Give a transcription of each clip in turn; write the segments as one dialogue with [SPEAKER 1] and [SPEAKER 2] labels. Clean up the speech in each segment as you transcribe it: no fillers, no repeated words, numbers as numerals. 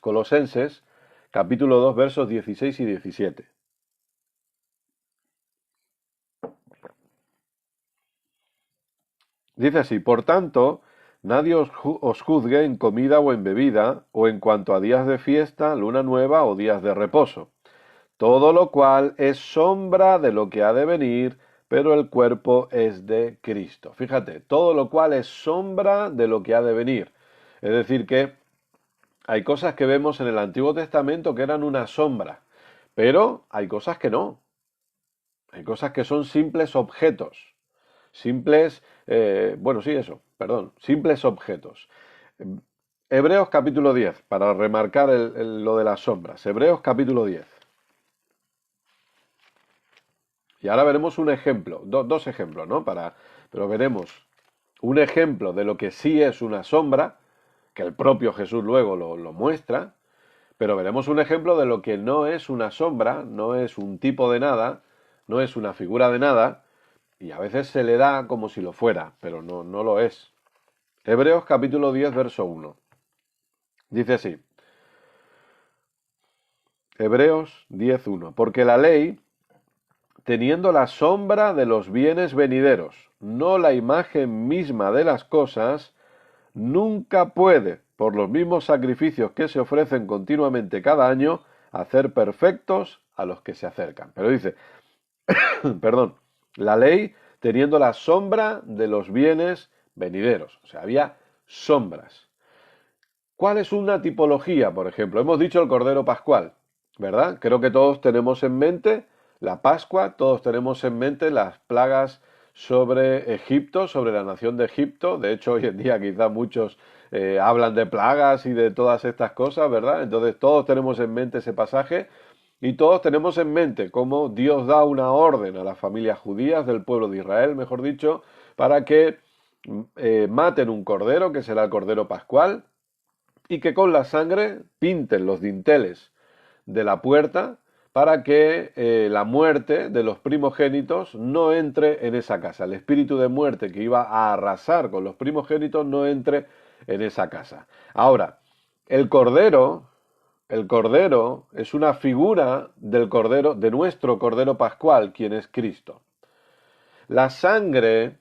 [SPEAKER 1] Colosenses, capítulo 2, versos 16 y 17. Dice así: por tanto, nadie os juzgue en comida o en bebida, o en cuanto a días de fiesta, luna nueva o días de reposo. Todo lo cual es sombra de lo que ha de venir, pero el cuerpo es de Cristo. Fíjate, todo lo cual es sombra de lo que ha de venir. Es decir, que hay cosas que vemos en el Antiguo Testamento que eran una sombra, pero hay cosas que no. Hay cosas que son simples objetos. Simples, simples objetos. Hebreos capítulo 10, para remarcar lo de las sombras. Hebreos capítulo 10. Y ahora veremos un ejemplo, dos ejemplos, ¿no? Pero veremos un ejemplo de lo que sí es una sombra, que el propio Jesús luego lo muestra, pero veremos un ejemplo de lo que no es una sombra, no es un tipo de nada, no es una figura de nada, y a veces se le da como si lo fuera, pero no lo es. Hebreos capítulo 10, verso 1. Dice así: Hebreos 10, 1. Porque la ley, teniendo la sombra de los bienes venideros, no la imagen misma de las cosas, nunca puede, por los mismos sacrificios que se ofrecen continuamente cada año, hacer perfectos a los que se acercan. Pero dice, perdón, la ley teniendo la sombra de los bienes venideros. O sea, había sombras. ¿Cuál es una tipología, por ejemplo? Hemos dicho el Cordero Pascual, ¿verdad? Creo que todos tenemos en mente la Pascua, todos tenemos en mente las plagas sobre Egipto, sobre la nación de Egipto. De hecho, hoy en día quizá muchos hablan de plagas y de todas estas cosas, ¿verdad? Entonces todos tenemos en mente ese pasaje y todos tenemos en mente cómo Dios da una orden a las familias judías del pueblo de Israel, mejor dicho, para que maten un cordero, que será el Cordero Pascual, y que con la sangre pinten los dinteles de la puerta para que la muerte de los primogénitos no entre en esa casa. El espíritu de muerte que iba a arrasar con los primogénitos no entre en esa casa. Ahora, el cordero es una figura del cordero, de nuestro Cordero Pascual, quien es Cristo. La sangre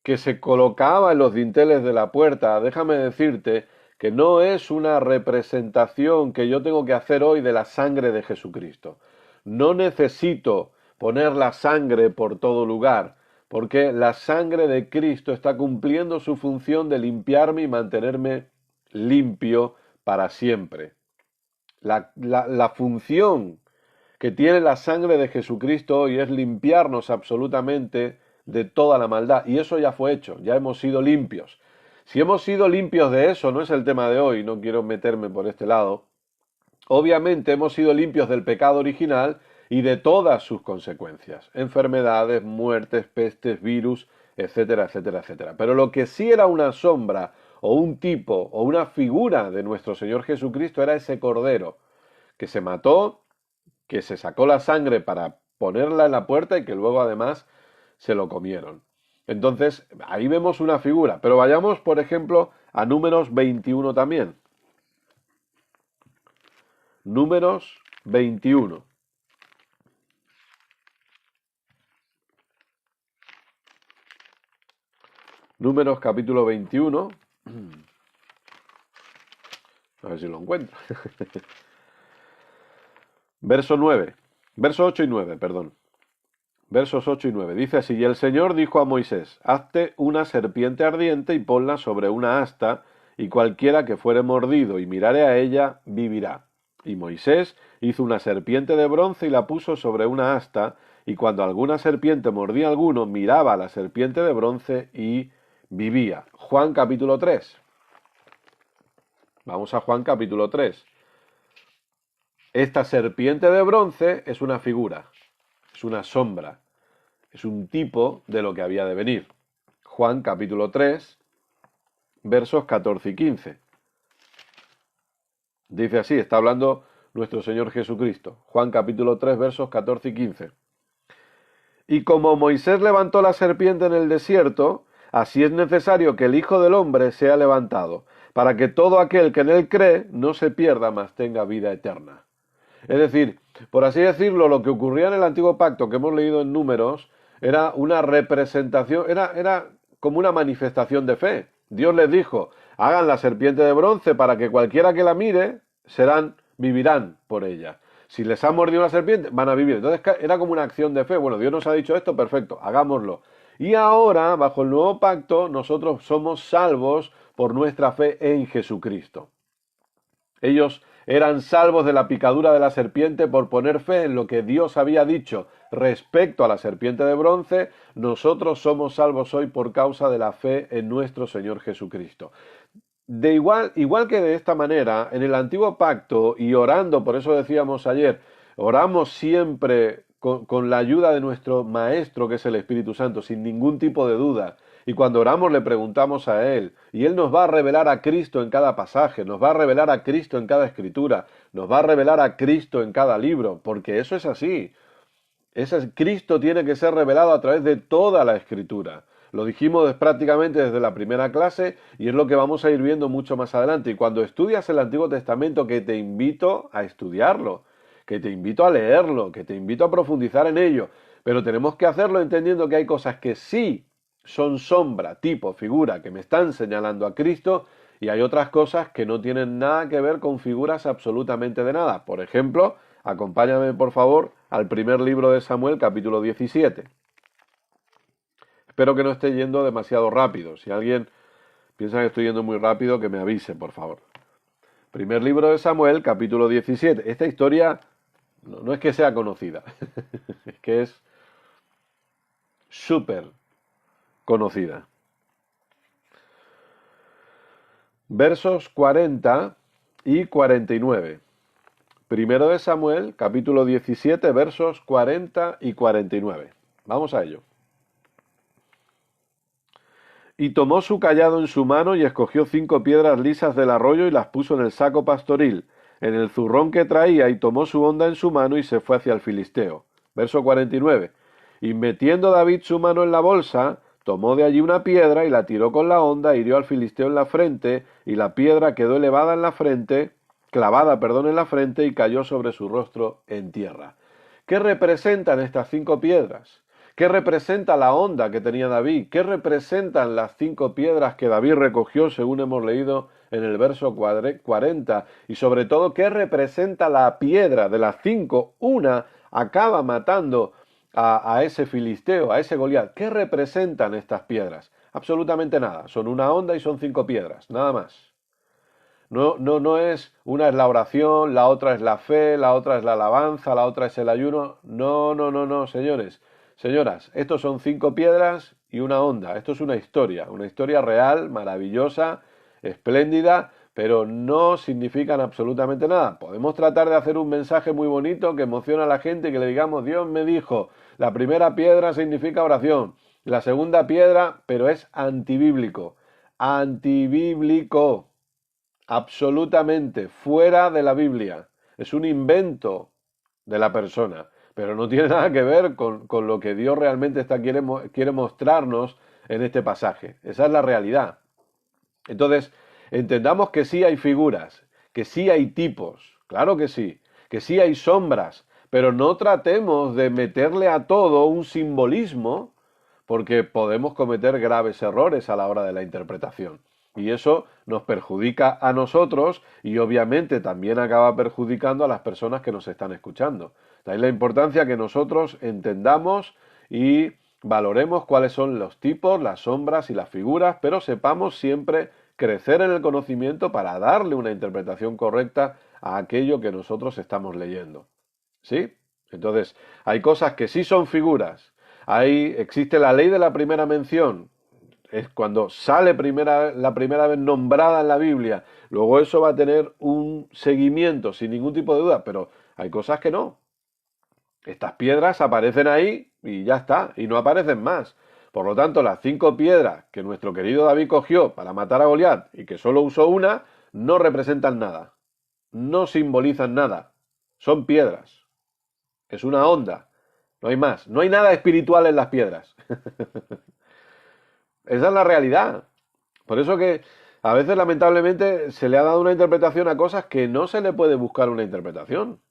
[SPEAKER 1] que se colocaba en los dinteles de la puerta, déjame decirte que no es una representación que yo tengo que hacer hoy de la sangre de Jesucristo. No necesito poner la sangre por todo lugar, porque la sangre de Cristo está cumpliendo su función de limpiarme y mantenerme limpio para siempre. La función que tiene la sangre de Jesucristo hoy es limpiarnos absolutamente de toda la maldad. Y eso ya fue hecho, ya hemos sido limpios. Si hemos sido limpios de eso, no es el tema de hoy, no quiero meterme por este lado. Obviamente hemos sido limpios del pecado original y de todas sus consecuencias. Enfermedades, muertes, pestes, virus, etcétera, etcétera, etcétera. Pero lo que sí era una sombra o un tipo o una figura de nuestro Señor Jesucristo era ese cordero que se mató, que se sacó la sangre para ponerla en la puerta y que luego además se lo comieron. Entonces, ahí vemos una figura. Pero vayamos, por ejemplo, a Números 21 también. Números 21. Números capítulo 21. A ver si lo encuentro. Verso 9. Verso 8 y 9, perdón. Versos 8 y 9. Dice así: y el Señor dijo a Moisés: hazte una serpiente ardiente y ponla sobre una asta, y cualquiera que fuere mordido y mirare a ella, vivirá. Y Moisés hizo una serpiente de bronce y la puso sobre una asta, y cuando alguna serpiente mordía a alguno, miraba a la serpiente de bronce y vivía. Juan capítulo 3. Vamos a Juan capítulo 3. Esta serpiente de bronce es una figura, es una sombra, es un tipo de lo que había de venir. Juan capítulo 3, versos 14 y 15. Dice así, está hablando nuestro Señor Jesucristo. Juan capítulo 3, versos 14 y 15. Y como Moisés levantó la serpiente en el desierto, así es necesario que el Hijo del Hombre sea levantado, para que todo aquel que en él cree no se pierda, mas tenga vida eterna. Es decir, por así decirlo, lo que ocurría en el antiguo pacto que hemos leído en Números era una representación, era como una manifestación de fe. Dios les dijo, hagan la serpiente de bronce para que cualquiera que la mire vivirán por ella. Si les ha mordido una serpiente, van a vivir. Entonces era como una acción de fe. Bueno, Dios nos ha dicho esto, perfecto, hagámoslo. Y ahora, bajo el nuevo pacto, nosotros somos salvos por nuestra fe en Jesucristo. Ellos eran salvos de la picadura de la serpiente por poner fe en lo que Dios había dicho respecto a la serpiente de bronce. Nosotros somos salvos hoy por causa de la fe en nuestro Señor Jesucristo. Igual que de esta manera, en el antiguo pacto y orando, por eso decíamos ayer, oramos siempre con la ayuda de nuestro Maestro, que es el Espíritu Santo, sin ningún tipo de duda. Y cuando oramos le preguntamos a Él, y Él nos va a revelar a Cristo en cada pasaje, nos va a revelar a Cristo en cada escritura, nos va a revelar a Cristo en cada libro, porque eso es así. Cristo tiene que ser revelado a través de toda la escritura. Lo dijimos prácticamente desde la primera clase y es lo que vamos a ir viendo mucho más adelante. Y cuando estudias el Antiguo Testamento, que te invito a estudiarlo, que te invito a leerlo, que te invito a profundizar en ello, pero tenemos que hacerlo entendiendo que hay cosas que sí son sombra, tipo, figura, que me están señalando a Cristo, y hay otras cosas que no tienen nada que ver con figuras absolutamente de nada. Por ejemplo, acompáñame por favor al primer libro de Samuel, capítulo 17. Espero que no esté yendo demasiado rápido. Si alguien piensa que estoy yendo muy rápido, que me avise, por favor. Primer libro de Samuel, capítulo 17. Esta historia no es que sea conocida, es que es súper conocida. Versos 40 y 49. Primero de Samuel, capítulo 17, versos 40 y 49. Vamos a ello. Y tomó su cayado en su mano y escogió 5 piedras lisas del arroyo y las puso en el saco pastoril, en el zurrón que traía, y tomó su honda en su mano y se fue hacia el filisteo. Verso 49. Y metiendo David su mano en la bolsa, tomó de allí una piedra y la tiró con la honda, hirió al filisteo en la frente, y la piedra quedó elevada en la frente, clavada, en la frente, y cayó sobre su rostro en tierra. ¿Qué representan estas 5 piedras? ¿Qué representa la honda que tenía David? ¿Qué representan las 5 piedras que David recogió, según hemos leído en el verso 40? Y sobre todo, ¿qué representa la piedra? De las 5, una acaba matando a ese filisteo, a ese Goliat. ¿Qué representan estas piedras? Absolutamente nada. Son una honda y son 5 piedras, nada más. No es, una es la oración, la otra es la fe, la otra es la alabanza, la otra es el ayuno. No, señores. Señoras, estos son 5 piedras y una honda. Esto es una historia real, maravillosa, espléndida, pero no significan absolutamente nada. Podemos tratar de hacer un mensaje muy bonito que emociona a la gente y que le digamos, Dios me dijo, la primera piedra significa oración, la segunda piedra, pero es antibíblico. Antibíblico. Absolutamente fuera de la Biblia. Es un invento de la persona, pero no tiene nada que ver con lo que Dios realmente quiere mostrarnos en este pasaje. Esa es la realidad. Entonces, entendamos que sí hay figuras, que sí hay tipos, claro que sí hay sombras, pero no tratemos de meterle a todo un simbolismo, porque podemos cometer graves errores a la hora de la interpretación. Y eso nos perjudica a nosotros y obviamente también acaba perjudicando a las personas que nos están escuchando. De ahí la importancia que nosotros entendamos y valoremos cuáles son los tipos, las sombras y las figuras, pero sepamos siempre crecer en el conocimiento para darle una interpretación correcta a aquello que nosotros estamos leyendo. ¿Sí? Entonces, hay cosas que sí son figuras. Existe la ley de la primera mención. Es cuando sale la primera vez nombrada en la Biblia. Luego eso va a tener un seguimiento sin ningún tipo de duda, pero hay cosas que no. Estas piedras aparecen ahí y ya está, y no aparecen más. Por lo tanto, las 5 piedras que nuestro querido David cogió para matar a Goliat y que solo usó una, no representan nada. No simbolizan nada. Son piedras. Es una onda. No hay más. No hay nada espiritual en las piedras. Esa es la realidad. Por eso que A veces, lamentablemente, se le ha dado una interpretación a cosas que no se le puede buscar una interpretación.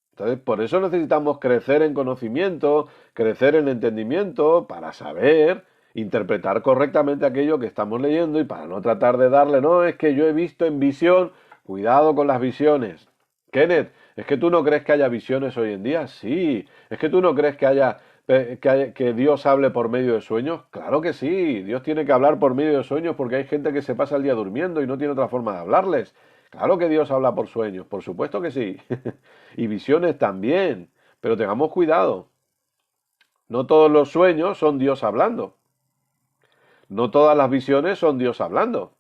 [SPEAKER 1] Entonces, por eso necesitamos crecer en conocimiento, crecer en entendimiento, para saber interpretar correctamente aquello que estamos leyendo y para no tratar de darle, no, es que yo he visto en visión, cuidado con las visiones. Kenneth, ¿es que tú no crees que haya visiones hoy en día? Sí. ¿Es que tú no crees que Dios hable por medio de sueños? Claro que sí. Dios tiene que hablar por medio de sueños porque hay gente que se pasa el día durmiendo y no tiene otra forma de hablarles. Claro que Dios habla por sueños, por supuesto que sí. Y visiones también. Pero tengamos cuidado. No todos los sueños son Dios hablando. No todas las visiones son Dios hablando.